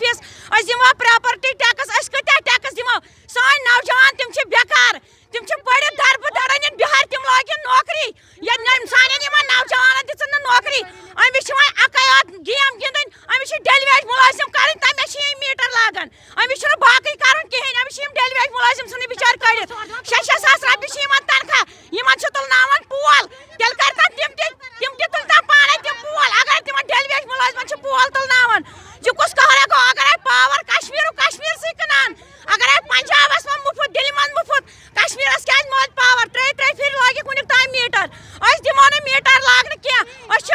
Office दिमो property tax कत्या tax दिमो सान नौजवान तिम बेकार तिम पढ़ दरबदर बिहार तिम लगिन नौकरी ये सान नौजवान दिन नौकरी Amish अकायात game गिंदन Amish daily veg मुलाजिम कर तमें मीटर लागन अमिस बाकी कर कहें अमिस डेली वेज मुलाजिम सन बिचार कड़ित 6,000 रपये तुलनावन पोल तेल कर तिम तुलता पाने तिम पोल अगर तिम डेली वेज मुलाजिम पोल तुलनावन यह कुछ कह गो अगर पावर कश्मीर से कनान अगर पंजाबस में मुफ्त दिल्ली में मुफ्त कश्मीरस क्या मोल पावर त्रे फिर लगे कुन ताम मीटर दिमो न मीटर लागन क्या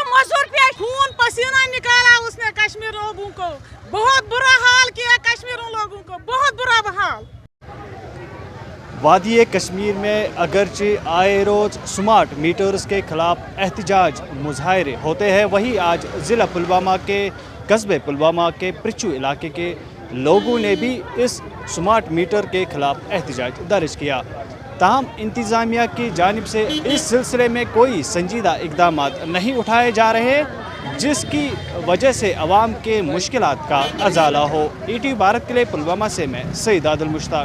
मजूर पे खून पसीना निकाला उसने कश्मीर लोगों को, बहुत बुरा हाल किया कश्मीर लोगों को, बहुत बुरा हाल। वादी कश्मीर में अगरचे आए रोज़ स्मार्ट मीटर्स के खिलाफ एहतजाज मुजाहरे होते हैं, वहीं आज ज़िला पुलवामा के कस्बे पुलवामा के प्रिचू इलाके के लोगों ने भी इस स्मार्ट मीटर के खिलाफ एहतजाज दर्ज किया। ताहम इंतज़ामिया की जानिब से इस सिलसिले में कोई संजीदा इकदाम नहीं उठाए जा रहे, जिसकी वजह से अवाम के मुश्किलात का अजाला हो। ETV भारत के लिए पुलवामा से मैं सईद आदिल मुश्ताक।